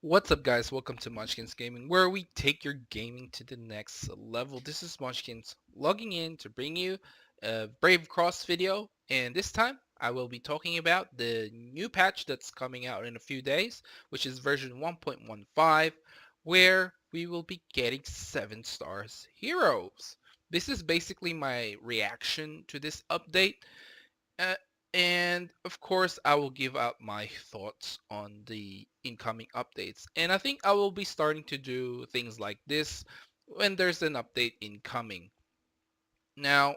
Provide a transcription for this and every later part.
What's up, guys? Welcome to Monchkinz Gaming, where we take your gaming to the next level. This is Monchkinz logging in to bring you a Brave Cross video, and this time I will be talking about the new patch that's coming out in a few days, which is version 1.15, where we will be getting 7 stars heroes. This is basically my reaction to this update. Uh, and of course, I will give out my thoughts on the incoming updates. And I think I will be starting to do things like this when there's an update incoming. Now,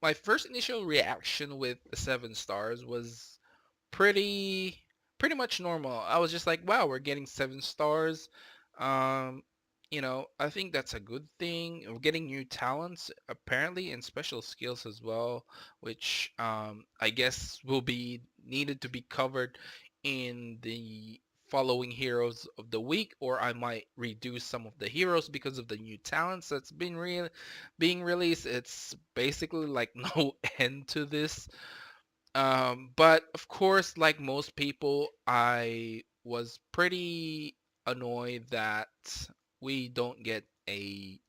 my first initial reaction with the 7 stars was pretty pretty much normal. I was just like, wow, we're getting 7 stars. Um, I think that's a good thing. We're getting new talents apparently and special skills as well, which I guess will be needed to be covered in the following heroes of the week, or I might reduce some of the heroes because of the new talents that's been being released. It's basically like no end to this. But of course, like most people, I was pretty annoyed that we don't get a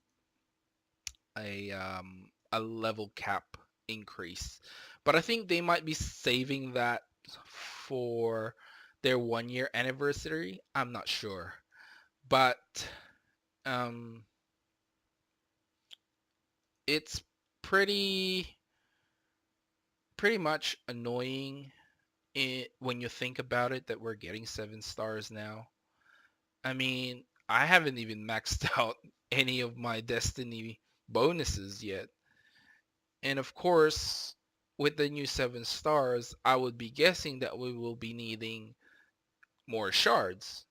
level cap increase. But I think they might be saving that for their 1 year anniversary. I'm not sure. But um it's pretty pretty much annoying when you think about it that we're getting 7 stars now. I mean, I haven't even maxed out any of my Destiny bonuses yet. And of course, with the new 7 stars, I would be guessing that we will be needing more shards.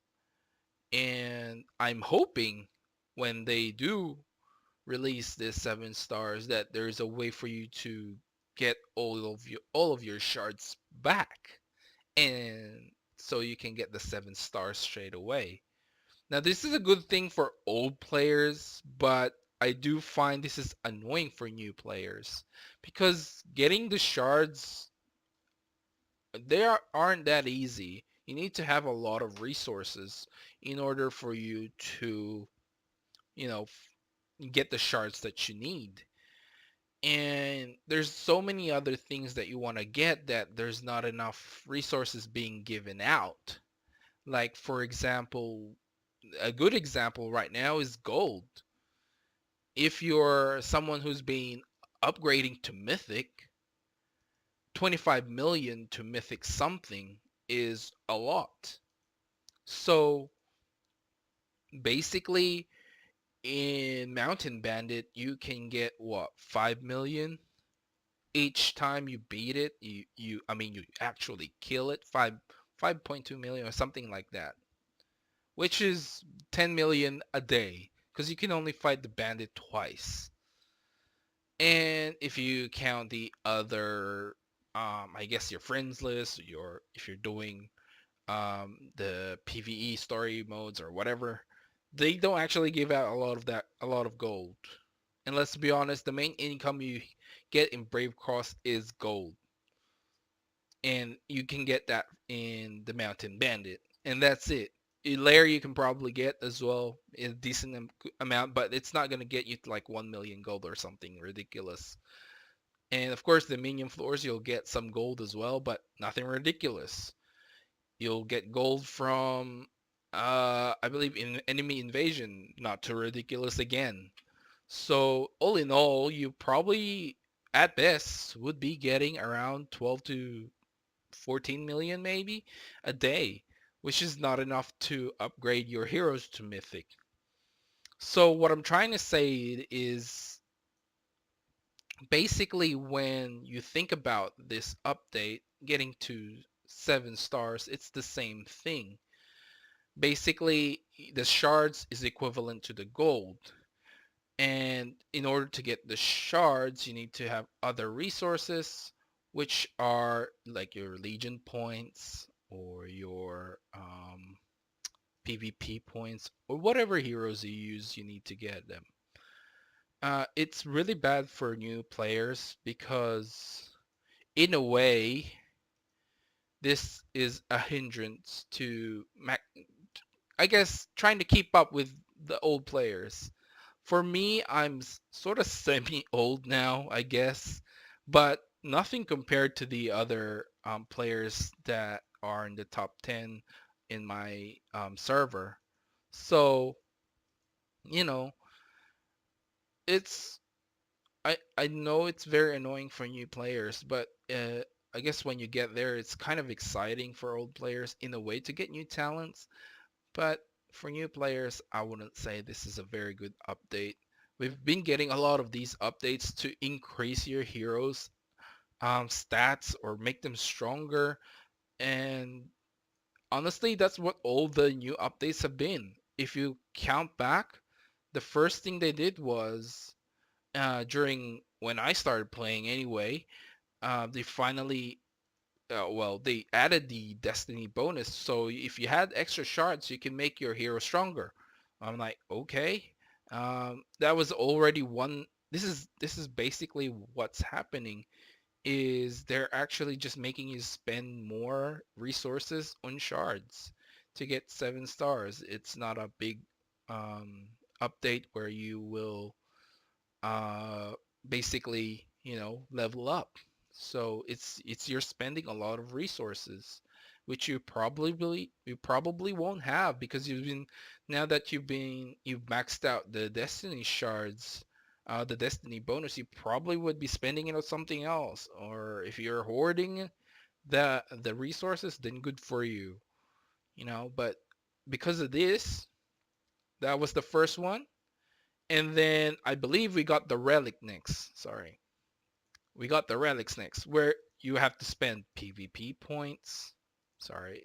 And I'm hoping when they do release this 7 stars that there's a way for you to get all of your shards back. And so you can get the 7 stars straight away. Now, this is a good thing for old players, but I do find this is annoying for new players because getting the shards, aren't that easy. You need to have a lot of resources in order for you to, you know, get the shards that you need. And there's so many other things that you want to get that there's not enough resources being given out. Like, for example, a good example right now is gold. If you're someone who's been upgrading to Mythic, 25 million to Mythic something is a lot. So basically, in Mountain Bandit, you can get what, 5 million each time you beat it. You actually kill it, 5.2 million or something like that, which is 10 million a day because you can only fight the bandit twice. And if you count the other, I guess your friends list, if you're doing the PvE story modes or whatever, they don't actually give out a lot of gold. And let's be honest, the main income you get in Brave Cross is gold, and you can get that in the Mountain Bandit, and that's it. Lair you can probably get as well in a decent amount, but it's not gonna get you to like 1 million gold or something ridiculous. And of course, the minion floors, you'll get some gold as well, but nothing ridiculous. You'll get gold from, I believe, in enemy invasion, not too ridiculous again. So all in all, you probably, at best, would be getting around 12 to 14 million maybe a day, which is not enough to upgrade your heroes to Mythic. So what I'm trying to say is basically when you think about this update getting to 7 stars, it's the same thing. Basically, the shards is equivalent to the gold. And in order to get the shards, you need to have other resources, which are like your Legion points or your PvP points or whatever heroes you use, you need to get them. It's really bad for new players because in a way, this is a hindrance to I guess trying to keep up with the old players. For me, I'm sort of semi-old now, I guess, but nothing compared to the other players that are in the top 10 in my server. So, you know, it's I know it's very annoying for new players, but I guess when you get there, it's kind of exciting for old players in a way to get new talents. But for new players, I wouldn't say this is a very good update. We've been getting a lot of these updates to increase your heroes' stats or make them stronger. And honestly, that's what all the new updates have been. If you count back, the first thing they did was during when I started playing anyway, they finally well, they added the destiny bonus. So if you had extra shards, you can make your hero stronger. I'm like, okay. That was already one. This is basically what's happening. Is they're actually just making you spend more resources on shards to get 7 stars. It's not a big update where you will uh, basically, level up. So it's you're spending a lot of resources, which you probably won't have because now that you've maxed out the destiny shards, the destiny bonus, you probably would be spending it on something else. Or if you're hoarding the resources, then good for you, But because of this, that was the first one. And then I believe we got the relic next. Sorry. We got the relics next, where you have to spend PvP points. Sorry,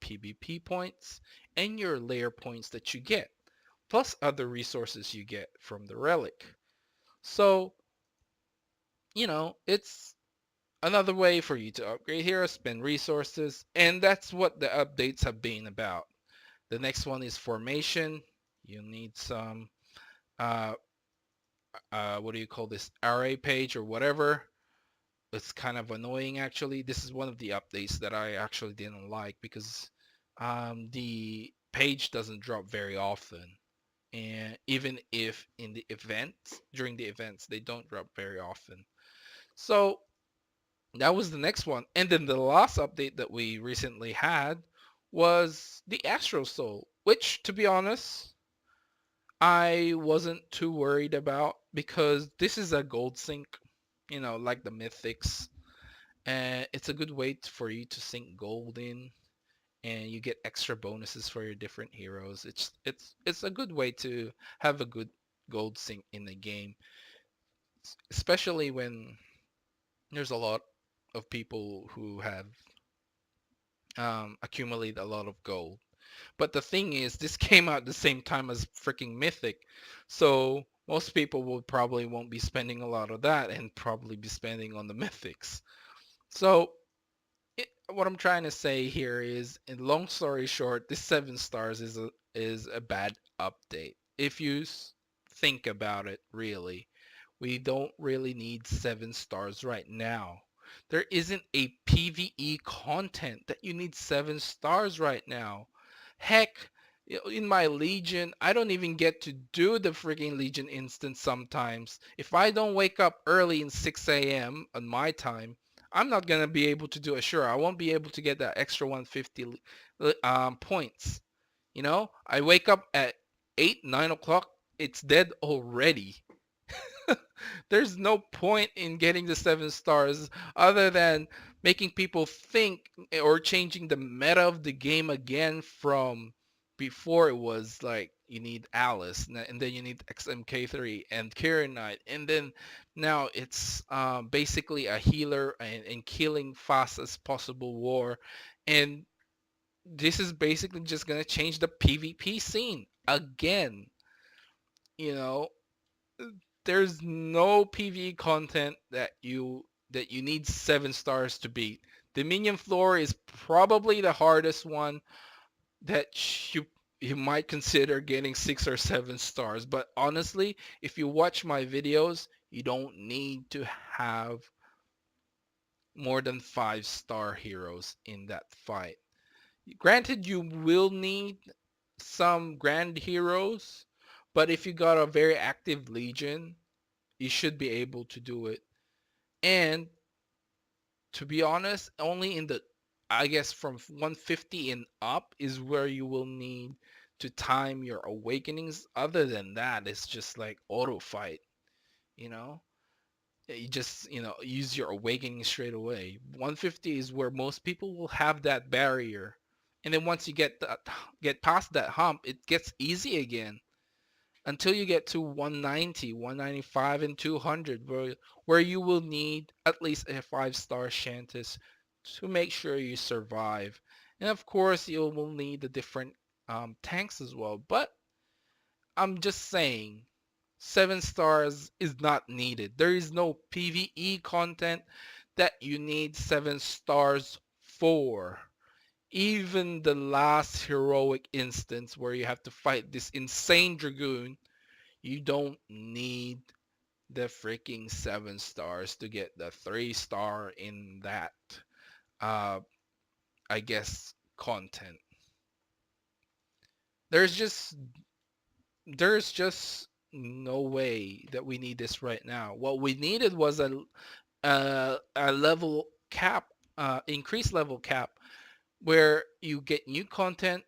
PvP points and your layer points that you get, plus other resources you get from the relic. So, it's another way for you to upgrade heroes, spend resources, and that's what the updates have been about. The next one is formation. You need some uh, what do you call this, array page or whatever. It's kind of annoying actually. This is one of the updates that I actually didn't like because the page doesn't drop very often. And even if in the events, during the events, they don't drop very often. So that was the next one. And then the last update that we recently had was the Astro Soul, which to be honest, I wasn't too worried about because this is a gold sync, like the mythics. And it's a good way for you to sink gold in, and you get extra bonuses for your different heroes. It's a good way to have a good gold sink in the game, especially when there's a lot of people who have accumulated a lot of gold. But the thing is, this came out the same time as freaking Mythic, so most people will probably won't be spending a lot of that and probably be spending on the Mythics. So what I'm trying to say here is, in long story short, this 7 stars is a bad update. If you think about it, really, we don't really need 7 stars right now. There isn't a PvE content that you need 7 stars right now. Heck, in my Legion, I don't even get to do the freaking Legion instance sometimes. If I don't wake up early in 6 a.m. on my time, I'm not gonna be able to do it. Sure, I won't be able to get that extra 150 points. I wake up at 8, 9 o'clock. It's dead already. There's no point in getting the 7 stars other than making people think or changing the meta of the game again from before it was like you need Alice and then you need XMK3 and Kieran Knight and then now it's basically a healer and killing fast as possible war, and this is basically just gonna change the PvP scene again. You know, there's no PvE content that you need 7 stars to beat. The minion floor is probably the hardest one that you might consider getting 6 or 7 stars. But honestly, if you watch my videos, you don't need to have more than 5 star heroes in that fight. Granted, you will need some grand heroes, but if you got a very active legion, you should be able to do it. And to be honest, only in the, I guess from 150 and up is where you will need to time your awakenings. Other than that, it's just like auto fight, you know? You just, use your awakening straight away. 150 is where most people will have that barrier. And then once you get past that hump, it gets easy again until you get to 190, 195, and 200, where you will need at least a 5-star Shantis to make sure you survive. And of course, you will need the different tanks as well. But I'm just saying, 7 stars is not needed. There is no PvE content that you need 7 stars for. Even the last heroic instance where you have to fight this insane Dragoon, you don't need the freaking 7 stars to get the 3-star in that, uh, I guess, content. There's just there's just no way that we need this right now. What we needed was a level cap, increased level cap, where you get new content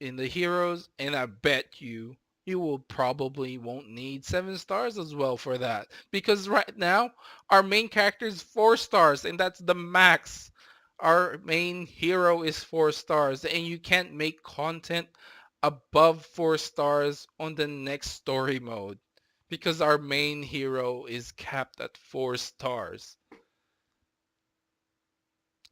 in the heroes, and I bet you will probably won't need 7 stars as well for that, because right now our main character is 4 stars, and that's the max. Our main hero is 4 stars, and you can't make content above 4 stars on the next story mode because our main hero is capped at 4 stars.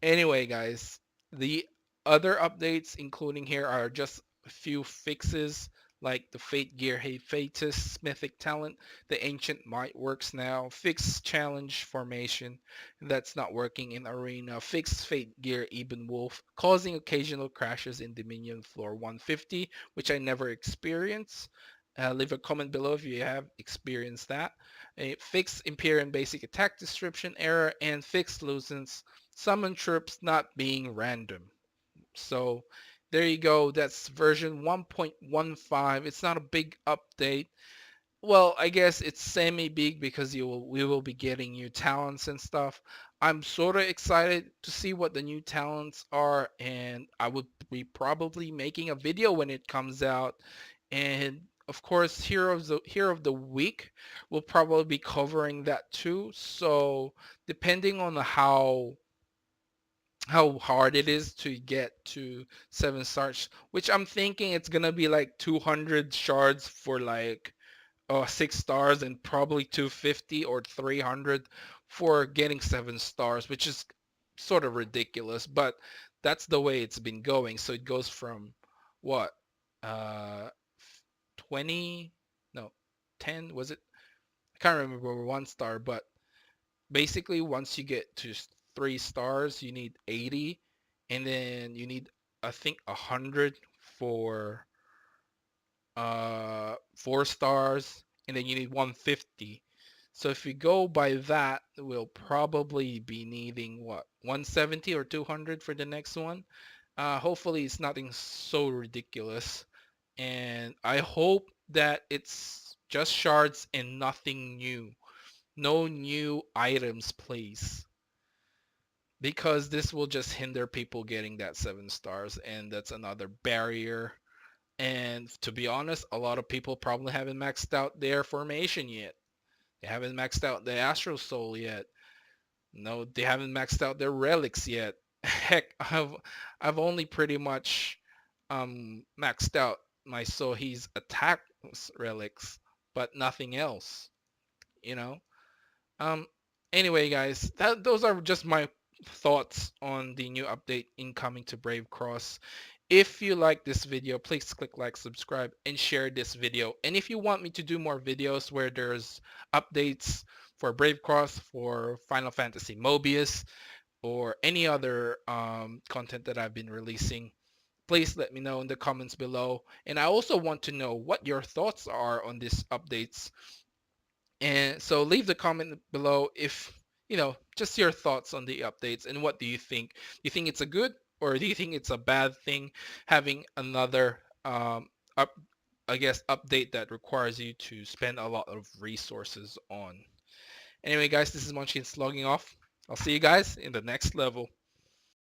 Anyway, guys, the other updates including here are just a few fixes, like the Fate Gear Hey Fatus Mythic Talent. The Ancient Might works now. Fixed Challenge Formation, that's not working in Arena. Fixed Fate Gear Eben Wolf, causing occasional crashes in Dominion Floor 150, which I never experienced. Leave a comment below if you have experienced that. A fixed Imperium Basic Attack Description error, and fixed Lucence summon troops not being random. So there you go. That's version 1.15. It's not a big update. Well, I guess it's semi-big because we will be getting new talents and stuff. I'm sort of excited to see what the new talents are, and I would be probably making a video when it comes out. And of course, Hero of the Week will probably be covering that too. So depending on how hard it is to get to 7 stars, which I'm thinking it's gonna be like 200 shards for like 6 stars, and probably 250 or 300 for getting 7 stars, which is sort of ridiculous, but that's the way it's been going. So it goes from what, uh 20, no, 10, was it? I can't remember, 1 star, but basically once you get to 3 stars you need 80, and then you need, I think, 100 for 4 stars, and then you need 150. So if we go by that, we'll probably be needing what, 170 or 200 for the next one. Hopefully it's nothing so ridiculous, and I hope that it's just shards and nothing new. No new items, please, because this will just hinder people getting that 7 stars, and that's another barrier. And to be honest, a lot of people probably haven't maxed out their formation yet. They haven't maxed out the Astral Soul yet. No, they haven't maxed out their relics yet. Heck, I've only pretty much maxed out my Sohi's attack relics, but nothing else, you know? Um, anyway, guys, those are just my thoughts on the new update incoming to Brave Cross. If you like this video, please click like, subscribe, and share this video. And if you want me to do more videos where there's updates for Brave Cross, for Final Fantasy Mobius, or any other content that I've been releasing, please let me know in the comments below. And I also want to know what your thoughts are on these updates, and so leave the comment below if, just your thoughts on the updates, and what do you think? Do you think it's a good, or do you think it's a bad thing having another up I guess update that requires you to spend a lot of resources on. Anyway, guys, this is Monchkinz logging off. I'll see you guys in the next level.